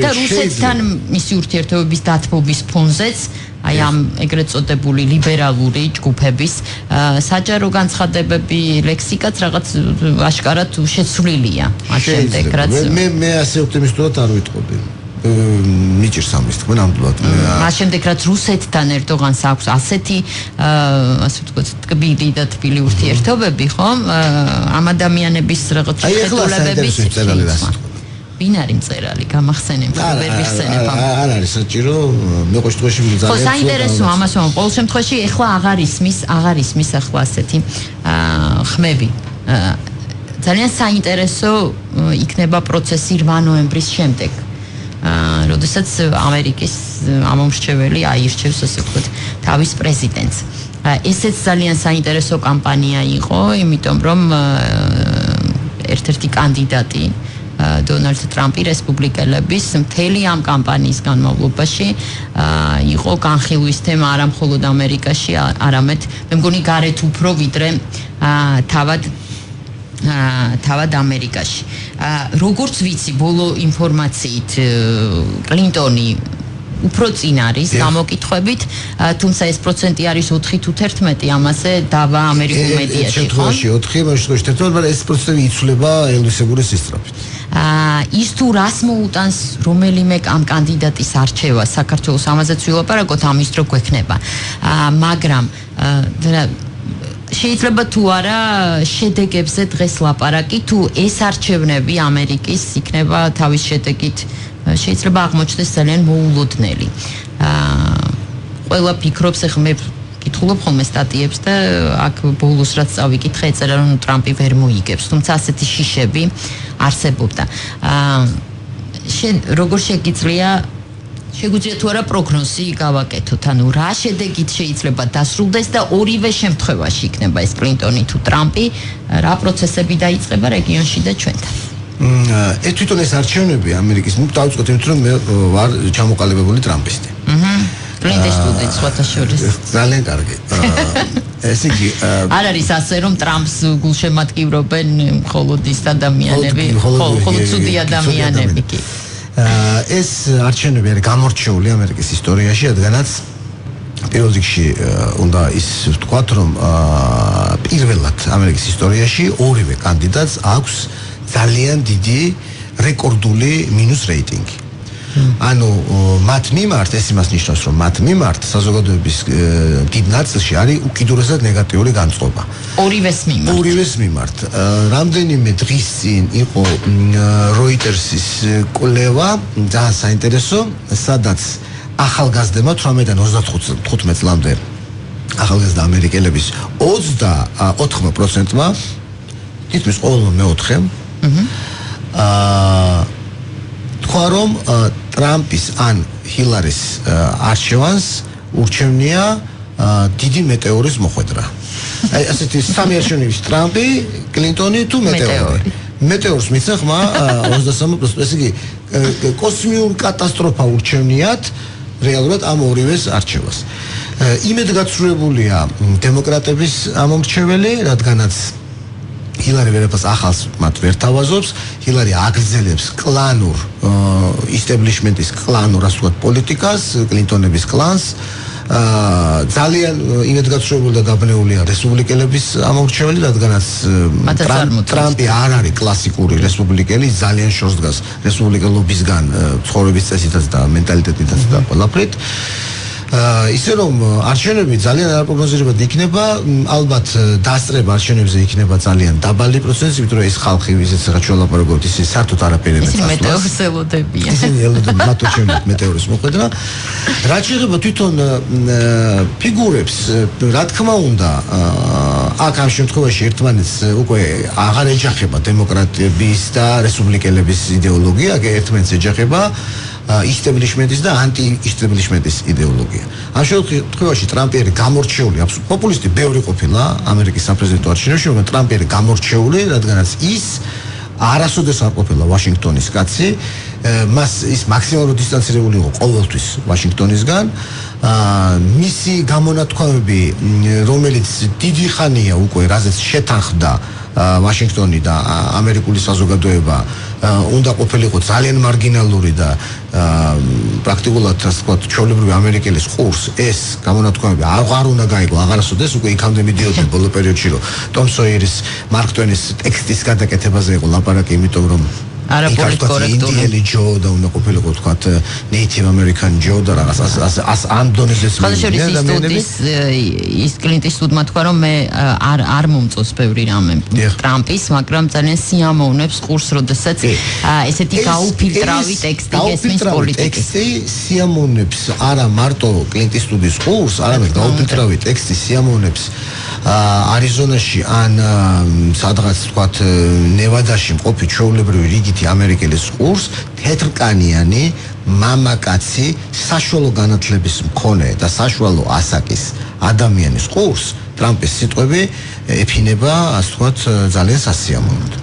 და რუსეთთან მისი ურთიერთობების დათბობის ფონზეც აი ამ ეგრეთ წოდებული ლიბერალური ჯგუფების საჯარო განცხადებები, ლექსიკაც რაღაც აშკარად შეცვლილია მას შემდეგ, რაც მე ასე ოპტიმისტურად არ ვიტყოდი. მიჭირს ამის თქმა ნამდვილად. მას შემდეგ რაც რუსეთთან ერდოღანს აქვს ასეთი ასე ვთქვათ ტკბილი და თბილი ურთიერთობები, ხომ? ამ ადამიანების რაღაც შეხედულებები ვინ არის მწერალი? გამახსენებ, ვერ ვიხსენებ. არ არის საჭირო, მე ყოველთვის ძალიან ხო, საინტერესოა ამას რომ ყოველ შემთხვევაში ეხლა აღარ ისმის ახლა ასეთი ხმები. ძალიან საინტერესო იქნება პროცესი 8 ნოემბრის შემდეგ. როდესაც ამერიკის ამომრჩეველი აირჩევს ასე ვთქვათ თავის პრეზიდენტს. ესეც ძალიან საინტერესო კამპანია იყო, იმიტომ რომ ერთ-ერთი კანდიდატი დონალდ ტრამპი რესპუბლიკელების მთელი ამ კამპანიის განმავლობაში იყო განხილვის თემა არა მხოლოდ ამერიკაში, არამედ მე მგონი გარეთ უფრო ვიდრე თავად ამერიკაში. როგორც ვიცი, ბოლო ინფორმაციით კლინტონი უფრო წინ არის გამოკითხვებით, თუმცა ეს პროცენტი არის 4 თუ 11, ამაზე დავა ამერიკულ მედიაში. შემთხვევაში 4, შემთხვევაში 11, მაგრამ ეს პროცენტი იცვლება ელვისებური სისწრაფით. ის თუ რას მოუტანს რომელიმე ამ კანდიდატის არჩევა საქართველოს, ამაზეც ვილაპარაკოთ, ამის დრო გვექნება. მაგრამ შეიძლება თუ არა შედეგებზე დღეს ლაპარაკი, თუ ეს არჩევნები ამერიკის იქნება თავის შედეგით შეიძლება აღმოჩნდეს ძალიან მოულოდნელი. ყველა ფიქრობს, ახლა მე კითხულობ ხოლმე სტატიებს და აქ ბოლოს რაც წავიკითხე, ეწერა რომ ტრამპი ვერ მოიგებს, თუმცა ასეთი შიშები არსებობდა. როგორ შეგვიძლია თუ არა პროგნოზი გავაკეთოთ, ანუ რა შედეგით შეიძლება დასრულდეს და ორივე შემთხვევაში იქნება ეს კლინტონი თუ ტრამპი, რა პროცესები დაიწყება რეგიონში და ჩვენთან. ეს თვითონ ეს არჩევნები ამერიკის დავიწყოთ იმიტომ რომ მე ვარ ჩამოყალიბებული ტრამპისტი. კლინტონის სტუდიის სხვათა შორის. ძალიან კარგი. ესე იგი არ არის ასე რომ ტრამპს გულშემატკივრობენ მხოლოდ ის ადამიანები, მხოლოდ ცუდი ადამიანები კი. ეს არჩევნები არის გამორჩეული ამერიკის ისტორიაში, რადგანაც პირველ რიგში უნდა ის ვთქვათ, რომ პირველად ამერიკის ისტორიაში ორივე კანდიდატს აქვს ძალიან დიდი რეკორდული მინუს რეიტინგი. ანუ მათ მიმართ ეს იმას ნიშნავს, რომ მათ მიმართ საზოგადოების დიდ ნაწილში არის უკიდურესად ნეგატიური განწყობა. ორივეს მიმართ. რამდენიმე დღის წინ იყო Reuters-ის კვლევა, ძალიან საინტერესო, სადაც ახალგაზრდებმა 18-დან 25 წლამდე ახალგაზრდა ამერიკელების 24%-მა თითქმის ყოველ მეოთხემ თქვა რომ ტრამპის ან ჰილარის არჩევანს ურჩევნია დიდი მეტეორის მოხვედრა. აი ასეთი სამი არჩევნის ტრამპი, კლინტონი თუ მეტეორი. მეტეორს მისცა ხმა 23%. ესე იგი კოსმიურ კატასტროფა ურჩევნიათ რეალურად ამ ორივეს არჩევას. იმედგაცრუებულია დემოკრატების ამომრჩეველი, რადგანაც ჰილარი ვერაფერს ახალს მათ ვერ თავაზობს, ჰილარი აგრძელებს კლანურ ისტებლიშმენტის კლანურ ასე ვთქვათ პოლიტიკას, კლინტონების კლანს. ძალიან იმედგაცრუებული და დაბნეულია რესპუბლიკელების ამომრჩეველი, რადგანაც ტრამპი არ არის კლასიკური რესპუბლიკელი, ძალიან შორს დგას რესპუბლიკელობისგან ცხოვრების წესითაც და მენტალიტეტითაც და ყველაფრით. ისე რომ არჩევნები ძალიან არაპროგნოზირებადი იქნება, ალბათ დასწრება არჩევნებზე იქნება ძალიან დაბალი პროცენტი, იმიტომ რომ ეს ხალხი, ვისაც რაღაც შველაპარაკობთ, ისინი საერთოდ არაფერი ეცას. ისინი მეტეორს ელოდებიან. ისინი ელოდებიან მათ უჩვენებთ მეტეორის მოხვედრა. რაც შეეხება თვითონ ფიგურებს, რა თქმა უნდა, აქ ამ შემთხვევაში ერთმანეთს უკვე აღარ ეჯახება დემოკრატების და რესპუბლიკელების იდეოლოგია, ერთმანეთს ეჯახება ისტებლიშმენტის და ანტი-ისტებლიშმენტის იდეოლოგია. ამ შემთხვევაში ტრამპი არის გამორჩეული, აბსოლუტურად პოპულისტი ბევრი ყოფილა ამერიკის საპრეზიდენტო არჩევნებში, მაგრამ ტრამპი არის გამორჩეული, რადგანაც ის არასოდეს არ ყოფილა ვაშინგტონის კაცი, მას ის მაქსიმალურად დისტანცირებული იყო ყოველთვის ვაშინგტონისგან. მისი გამონათქვამები, რომელიც დიდი ხანია უკვე, რაზეც შეთანხმდა ვაშინგტონი და ამერიკული საზოგადოება, უნდა ყოფილიყო ძალიან მარგინალური და პრაქტიკულად ასე ვთქვათ ჩვეულებრივი ამერიკელის ყურს ეს გამონათქვამები აღარ უნდა გაიგო, აღარასოდეს უკვე იქამდე მიდიოდნენ ბოლო პერიოდში, რომ ტომ სოიერის, მარკ ტვენის ტექსტის გადაკეთებაზე იყო ლაპარაკი, იმიტომ რომ ინდიელი ჯო და უნდა ყოფილიყო ვთქვათ ნეიტივ ამერიკან ჯო და რაღაც ამ დონეზე ის კლინტის სტუდმა თქვა რომ მე არ მომწონს ბევრი რამე ტრამპის, მაგრამ ძალიან სიამოვნებს ყურს, როდესაც ესეთი გაუფილტრავი ტექსტი გესმის პოლიტიკის. ტექსტი სიამოვნებს არა მარტო კლინტის სტუდის ყურს, არამედ გაუფილტრავი ტექსტი სიამოვნებს არიზონაში ან სადღაც ვთქვათ ნევადაში მყოფი ჩვეულებრივი რიგითი ამერიკელის ყურს, თეთრკანიანი მამაკაცი, საშუალო განათლების მქონე და საშუალო ასაკის ადამიანის ყურს ტრამპის სიტყვები ეფინება, ასე ვთქვათ, ძალიან სასიამოვნოდ.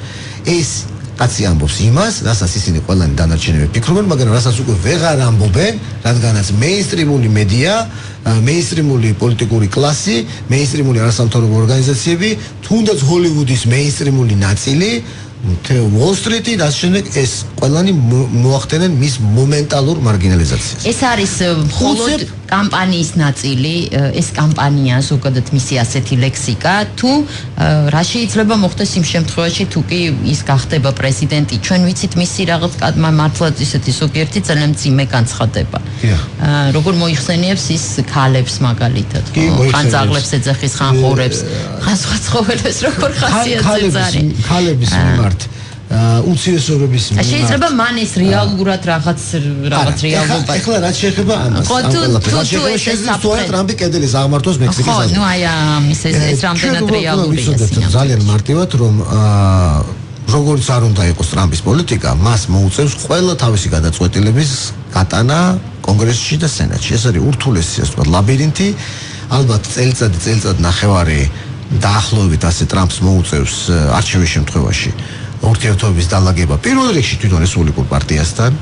ეს კაცი ამბობს იმას, რასაც ისინი ყველანი დანარჩენები ფიქრობენ, მაგრამ რასაც უკვე ვეღარ ამბობენ, რადგანაც მეინსტრიმული მედია, მეინსტრიმული პოლიტიკური კლასი, მეინსტრიმული არასამთავრობო ორგანიზაციები, თუნდაც ჰოლივუდის მეინსტრიმული ნაწილი, Wall Street-ი და შემდეგ ეს ყველანი მოახდენენ მის მომენტალურ მარგინალიზაციას. ეს არის მხოლოდ კამპანიის ნაწილი, ეს კამპანია ზოგადად მისი ასეთი ლექსიკა, თუ რა შეიძლება მოხდეს იმ შემთხვევაში, თუ კი ის გახდება პრეზიდენტი, ჩვენ ვიცით მისი რაღაც მართლაც ისეთი ზოგიერთი ძალიან მძიმე განცხადება. როგორ მოიხსენიებს ის ქალებს მაგალითად, ხან ძაღლებს ეძახის, ხან ხორებს, ხან სხვა ცხოველებს როგორ ხასიათზე არის. ქალების მიმართ უცირესობების მიმართ. შეიძლება მან ეს რეალურად რაღაც რეალობა. ეხლა რაც შეეხება ამას, ამ ტრამპი კედელის აღმართოს მექსიკის საზღვარზე. ხო, ნუ აი ამის ეს რამდენად რეალურია. ძალიან მარტივად რომ როგორც არ უნდა იყოს ტრამპის პოლიტიკა, მას მოუწევს ყველა თავისი გადაწყვეტილების გატანა კონგრესში და სენატში. ეს არის ურთულესი, ასე ვთქვათ, ლაბირინთი. ალბათ წელიწად ნახევარი დაახლოებით ასე ტრამპს მოუწევს არჩევის შემთხვევაში ურთიერთობების დალაგება პირველ რიგში თვითონ რესპუბლიკურ პარტიასთან,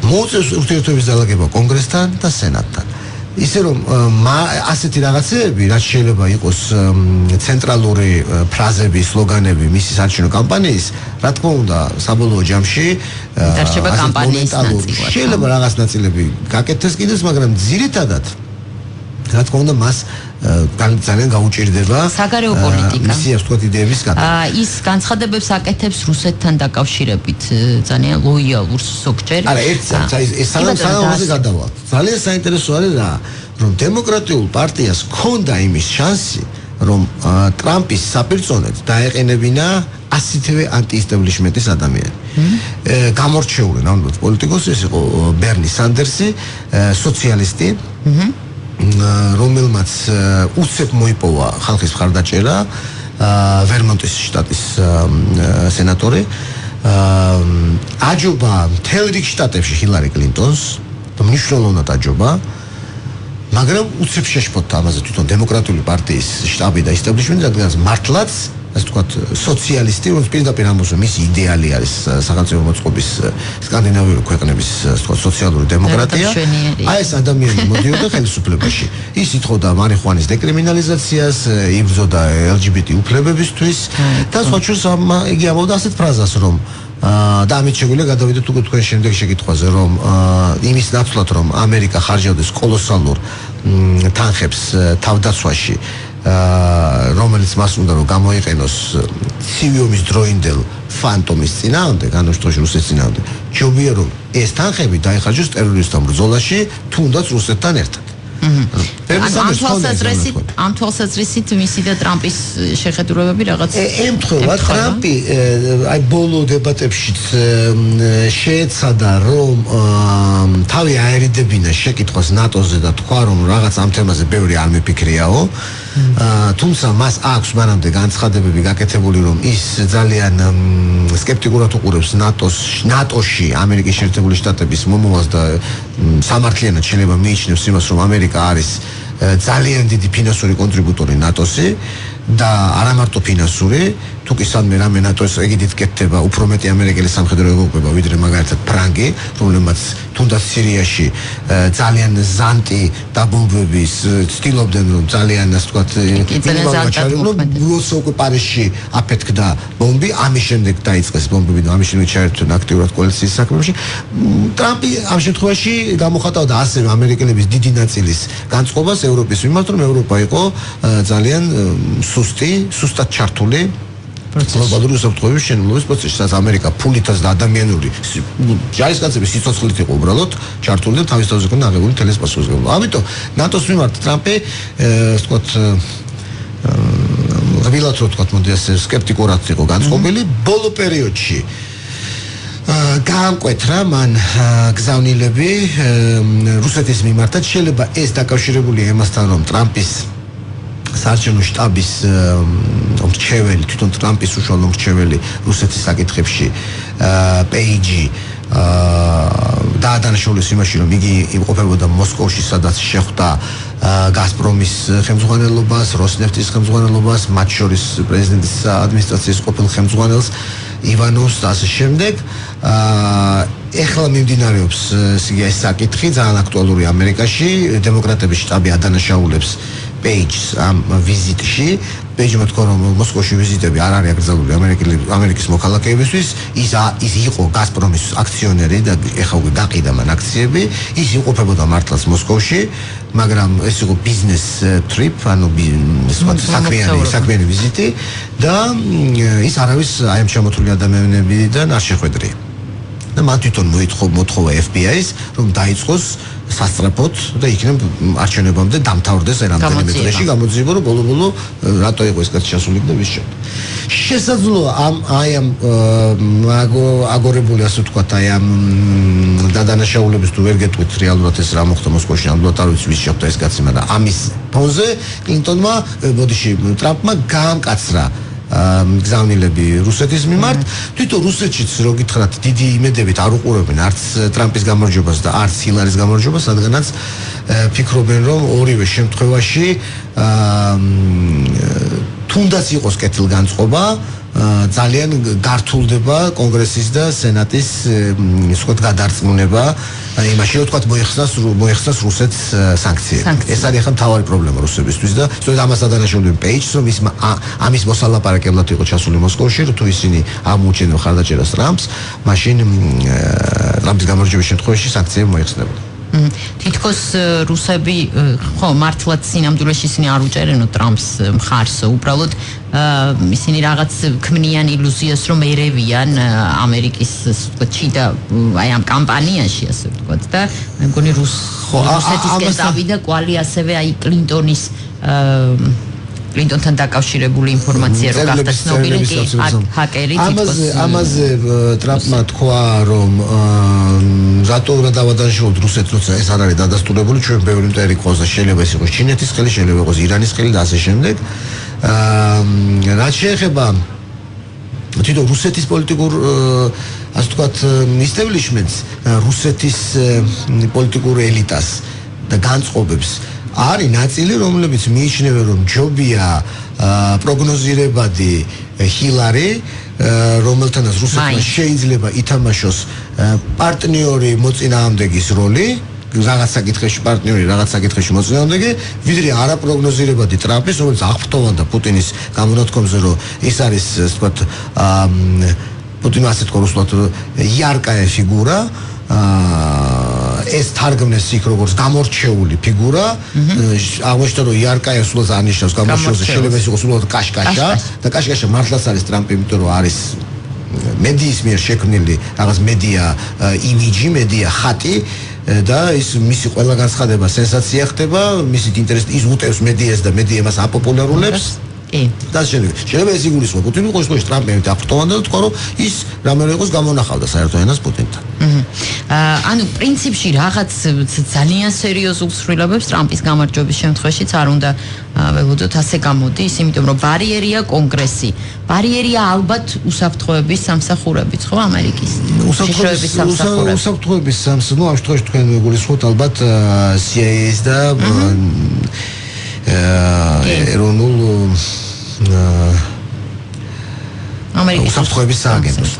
მოუწევს ურთიერთობების დალაგება კონგრესთან და სენატთან. ისე რომ ასეთი რაღაცები, რაც შეიძლება იყოს ცენტრალური ფრაზები, სლოგანები მისი საარჩევნო კამპანიის, რა თქმა უნდა, საბოლოო ჯამში დარჩება კამპანიის ნაწილი. შეიძლება რაღაც ნაწილები გაკეთდეს კიდეც, მაგრამ ძირითადად რა თქმა უნდა მას ძალიან გაუჭირდება საგარეო პოლიტიკა. მისი ასე ვთქვათ იდეების გადაღება. ის განცხადებებს აკეთებს რუსეთთან დაკავშირებით ძალიან ლოიალურ ზოგჯერ. არა, ეს სანამ გადავალ. ძალიან საინტერესო არის რა, რომ დემოკრატიულ პარტიას ჰქონდა იმის შანსი, რომ ტრამპის საპირწონედ დაეყენებინა ასეთივე ანტი-ისტაბლიშმენტის ადამიანი. გამორჩეული ნამდვილად პოლიტიკოსი ის იყო ბერნი სანდერსი, სოციალისტი, რომელმაც უცებ მოიპოვა ხალხის მხარდაჭერა, ვერმონტის შტატის სენატორი, აჯობა მთელ რიგ შტატებში ჰილარი კლინტონს, მნიშვნელოვნად აჯობა, მაგრამ უცებ შეშფოთდა ამაზე თვითონ დემოკრატიული პარტიის შტაბი და ისტაბლიშმენტი, რადგან მართლაც ასე ვთქვათ სოციალისტი, რომელიც პირდაპირ ამბობს, მისი იდეალი არის სახელმწიფო მოწყობის სკანდინავიური ქვეყნების ასე ვთქვათ სოციალური დემოკრატია. აი ეს ადამიანი მოდიოდა ხელისუფლებაში. ის ითხოვდა მარიხუანის დეკრიმინალიზაციას, იბრძოდა LGBT უფლებებისთვის და სხვა შორის იგი ამბობდა ასეთ ფრაზას, რომ და ამით შეგვიძლია გადავიდეთ უკვე თქვენ შემდეგ შეკითხვაზე, რომ იმის ნაცვლად, რომ ამერიკა ხარჯავდეს კოლოსალურ თანხებს თავდაცვაში, რომელიც მას უნდა რომ გამოიყენოს ცივი ომის დროინდელ ფანტომის წინააღმდეგ, განუჩნდროში რუსეთის წინააღმდეგ, ჯობია რომ ეს თანხები დაიხარჯოს ტერორისტთა ბრძოლაში, თუნდაც რუსეთთან ერთად. ამ თვალსაზრისით მისი და ტრამპის შეხედულებები რაღაც ემთხვევა ტრამპი აი ბოლო დებატებშიც შეეცადა რომ თავი აერიდებინა შეკითხვას ნატოზე და თქვა რომ რაღაც ამ თემაზე ბევრი არ მიფიქრიაო თუმცა მას აქვს მანამდე განცხადებები გაკეთებული რომ ის ძალიან სკეპტიკურად უყურებს ნატოში ამერიკის შეერთებული შტატების მომავალს და სამართლიანად შეიძლება მიიჩნევს იმას რომ ამერიკა არის ძალიან დიდი ფინანსური კონტრიბუტორი ნატოსი და არა მარტო ფინანსური თუ კი სადმე რამე ნატოს ეგიდით კეთდება უფრო მეტი ამერიკელი სამხედრო ეკოპება ვიდრე მაგალითად ფრანგი რომელმაც თუნდაც სირიაში ძალიან ზანტი დაბომბვების ცდილობდნენ რომ ძალიან ასე ვთქვათ უკვე პარიზში აფეთქდა ბომბი ამის შემდეგ დაიწყეს ბომბები და ამის შემდეგ ჩაერთვნენ აქტიურად კოალიციის საქმეებში ტრამპი ამ შემთხვევაში გამოხატავდა ასევე ამერიკელების დიდი ნაწილის განწყობას ევროპის მიმართ რომ ევროპა იყო ძალიან სუსტად ჩართული გლობალური უსაფრთხოების შენელობის პროცესში, სადაც ამერიკა ფულითაც და ადამიანური ჯარისკაცების სიცოცხლით იყო უბრალოდ ჩართული და თავის თავზე ქონდა აღებული თელესპასუხისმგებლობა. ამიტომ ნატოს მიმართ ტრამპი, ვთქვათ, რბილად რო ვთქვათ, მოდი ასე სკეპტიკურად იყო განწყობილი ბოლო პერიოდში. გაამკვეთრა მან გზავნილები რუსეთის მიმართაც შეიძლება ეს დაკავშირებულია იმასთან, რომ ტრამპის საარჩევნო შტაბის მრჩეველი, თვითონ ტრამპის უშუალო მრჩეველი რუსეთის საკითხებში პეიჯი დაადანაშაულეს იმაში, რომ იგი იმყოფებოდა მოსკოვში, სადაც შეხვდა გაზპრომის ხელმძღვანელობას, როსნეფტის ხელმძღვანელობას, მათ შორის პრეზიდენტის ადმინისტრაციის ყოფილ ხელმძღვანელს ივანოვს და ასე შემდეგ. ეხლა მიმდინარეობს ეს საკითხი, ძალიან აქტუალური ამერიკაში, დემოკრატების შტაბი ადანაშაულებს პეიჯს ამ ვიზიტში. პეიჯმა თქვა რომ მოსკოვში ვიზიტები არ არის აკრძალული ამერიკის მოქალაქეებისთვის. ის იყო გაზპრომის აქციონერი და ეხლა უკვე გაყიდა მან აქციები. ის იმყოფებოდა მართლაც მოსკოვში, მაგრამ ეს იყო ბიზნეს ტრიპ, ანუ საქმიანი ვიზიტი და ის არავის აი ამ შემოთვლილი ადამიანებიდან არ შეხვედრია. და მან თვითონ მოთხოვა FBI-ს რომ დაიწყოს სასწრაფოდ და იქნებ არჩევნებამდე დამთავრდეს რამდენიმე დღეში გამოძიება რომ ბოლო რატო იყო ეს კაც ჩასული და ვის შემდეგ. შესაძლოა ამ აგორებული ასე ვთქვათ აი ამ დადანაშაულების თუ ვერ გეტყვით რეალურად ეს რა მოხდა მოსკოვში ნამდვილად არ ვიცი ვის შეხვდა ეს კაცი მაგრამ ამის ფონზე კლინტონმა ტრამპმა გაამკაცრა გზავნილები რუსეთის მიმართ თვითონ რუსეთშიც რო გითხრათ დიდი იმედებით არ უყურებენ არც ტრამპის გამარჯვებას და არც ჰილარის გამარჯვებას რადგანაც ფიქრობენ რომ ორივე შემთხვევაში თუნდაც იყოს კეთილგანწყობა ძალიან გართულდება კონგრესის და სენატის ისე ვთქვათ გადარწმუნება იმაში რომ ვთქვათ მოიხსნას რუსეთს სანქციები. ეს არის ახლა მთავარი პრობლემა რუსებისთვის და სწორედ ამას ადანაშაულებენ პეიჯს რომ ის ამის მოსალაპარაკებლად იყო ჩასული მოსკოვში რომ თუ ისინი აღმოჩენენ ხარდაჭერას ტრამპს მაშინ ტრამპის გამარჯვების შემთხვევაში სანქციები მოიხსნებოდა. თითქოს რუსები ხო მართლაც სინამდვილეში ისინი არ უჭერენო ტრამპს მხარს უბრალოდ ისინი რაღაც ქმნიან ილუზიას რომ ერევიან ამერიკის ჩიდა აი ამ კამპანიაში ასე ვთქვათ და მე მგონი რუსეთისკენ წავიდა კვალი ასევე აი კლინტონთან დაკავშირებული ინფორმაცია რო გახდა ცნობილი კი ჰაკერი თითქოს ამაზე ტრამპმა თქვა რომ რატო უნდა დავადანაშაულოთ რუსეთს როცა ეს არ არის დადასტურებული ჩვენ ბევრი მტერი ყავს და შეიძლება ეს იყოს ჩინეთის ხელი შეიძლება იყოს ირანის ხელი და ასე შემდეგ რაც შეეხება თვითონ რუსეთის პოლიტიკურ ასე ვთქვათ establishments რუსეთის პოლიტიკურ ელიტას და განწყობებს არის ნაწილი რომლებიც მიიჩნევენ რომ ჯობია პროგნოზირებადი ჰილარი რომელთანაც რუსეთმა შეიძლება ითამაშოს პარტნიორი მოწინააღმდეგის როლი რაღაც საკითხებში პარტნიორი რაღაც საკითხებში მოწინააღმდეგე ვიდრე არაპროგნოზირებადი ტრამპის რომელიც აღფრთოვანდა პუტინის გამონათქვამზე რომ ის არის ასე ვთქვათ პუტინმა ასე თქვა რუსულად იარკაე ფიგურა ეს თარგმნეს იქ როგორც გამორჩეული ფიგურა აღმოჩნდა რომ იარკაე სულაც არნიშნავს გამორჩეულზე შეიძლება ის იყოს სულაც კაშკაშა და კაშკაშა მართლაც არის ტრამპი იმიტომ რომ არის მედიის მიერ შექმნილი რაღაც მედია იმიჯი მედია ხატი და ის მისი ყველა განცხადება სენსაცია ხდება მისი ინტერესი ის უტევს მედიას და მედია მას აპოპულარულებს და შეიძლება ეს იგულისხმო პუტინი იყოს ის ტრამპი დაფრთხოვანდა და თქვა რომ ის რამე იყოს გამონახავდა საერთო ენას პუტინთან ანუ პრინციპში რაღაც ძალიან სერიოზულ ცვლილებებს ტრამპის გამარჯვების შემთხვევაშიც არ უნდა ველოდოთ ასე გამოდის იმიტომ რომ ბარიერია კონგრესი ბარიერია ალბათ უსაფრთხოების სამსახურებიც ხო ამერიკის უშიშროების სამსახურები უსაფრთხოების სამსახურები ნუ ამ შემთხვევაში თქვენ გულისხმობთ ალბათ CIA-ს და ეროვნულ ამერიკის უსაფრთხოების სააგენტოს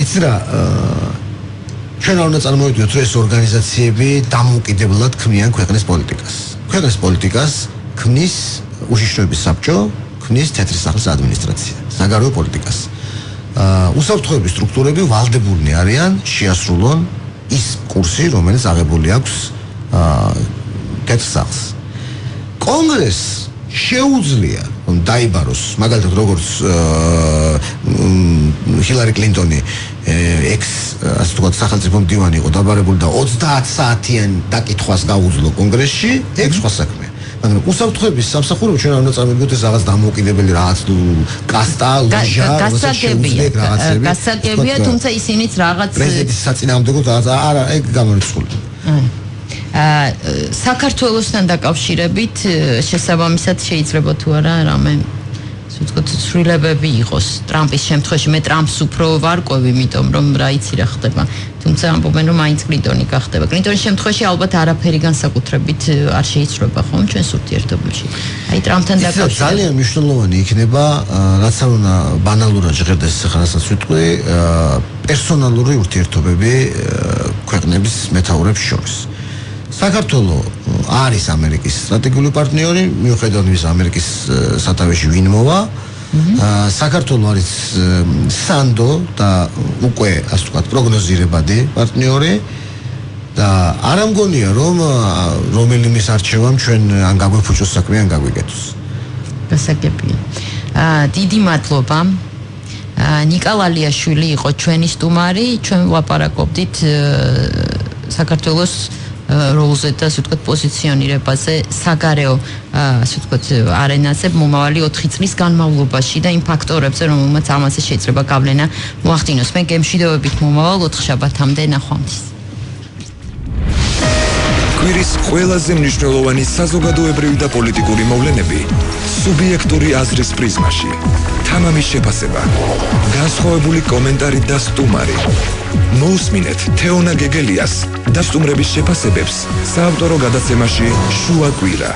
იცი რა ჩვენ არ უნდა წარმოვიდგინოთ რომ ეს ორგანიზაციები დამოუკიდებლად ქმნიან ქვეყნის პოლიტიკას ქვეყნის პოლიტიკას ქმნის უშიშროების საბჭო ქმნის თეთრი სახლის ადმინისტრაცია საგარეო პოლიტიკას უსაფრთხოების სტრუქტურები ვალდებულნი არიან შეასრულონ ის კურსი რომელიც აღებული აქვს თეთრ სახლს კონგრესს შეუძლია რომ დაიბაროს მაგალითად როგორც ჰილარი კლინტონი ექს ასე ვთქვათ სახელმწიფო მდივანი იყო დაბარებული და 30 საათიან დაკითხვას გაუძლო კონგრესში ეგ სხვა საქმეა მაგრამ უსაფრთხოების სამსახურები ჩვენ არ უნდა წარმოვიდგინოთ ეს რაღაც დამოუკიდებელი რაღაც კასტა ლუჟა გასაგებია თუმცა ისინიც რაღაც პრეზიდენტის საწინააღმდეგოდ არა ეგ გამორიცხული საქართველოსთან დაკავშირებით შესაბამისად შეიძლება თუ არა რამე ასე ვთქვათ ცვლილებები იყოს ტრამპის შემთხვევაში მე ტრამპს უფრო ვარკვევ იმიტომ რომ რა იცი რა ხდება თუმცა ამბობენ რომ მაინც კლინტონი გახდება კლინტონის შემთხვევაში ალბათ არაფერი განსაკუთრებით არ შეიცვლება ხომ ჩვენს ურთიერთობებში აი ტრამპთან დაკავშირებით ძალიან მნიშვნელოვანი იქნება რაც არ უნდა ბანალურად ჟღერდეს ხანასაც ვიტყვი პერსონალური ურთიერთობები ქვეყნების მეთაურებს შორის საქართველო არის ამერიკის სტრატეგიული პარტნიორი, მიუხედავად იმისა, ამერიკის სათავეში ვინ მოვა. საქართველო არის სანდო და უკვე ასე ვთქვათ, პროგნოზირებადი პარტნიორი და არ ამგონია რომ რომელიმის არჩევამ ჩვენ ან გაგვეფუჭოს საქმე ან გაგვიგეთოს. გასაგებია. დიდი მადლობა. ნიკალალიაშვილი იყო ჩვენი სტუმარი, ჩვენ ვლაპარაკობდით საქართველოს როლზე და ასე ვთქვათ პოზიციონირებაზე საგარეო ასე ვთქვათ არენაზე მომავალი 4 წლის განმავლობაში და იმ ფაქტორებზე რომელმაც ამაზე შეიძლება გავლენა მოახდინოს. მე გემშვიდობებით მომავალ 4 შაბათამდე ნახვამდის. კვირის ყველაზე მნიშვნელოვანი საზოგადოებრივი და პოლიტიკური მოვლენები სუბიექტური აზრის პრიზმაში. თამამის შეფასება, განსხვავებული კომენტარი და სტუმარი. მოусმინეთ თეონა გეგელიას და სტუმრების შეფასებებს საავტორო გადაცემაში შუა კვირა.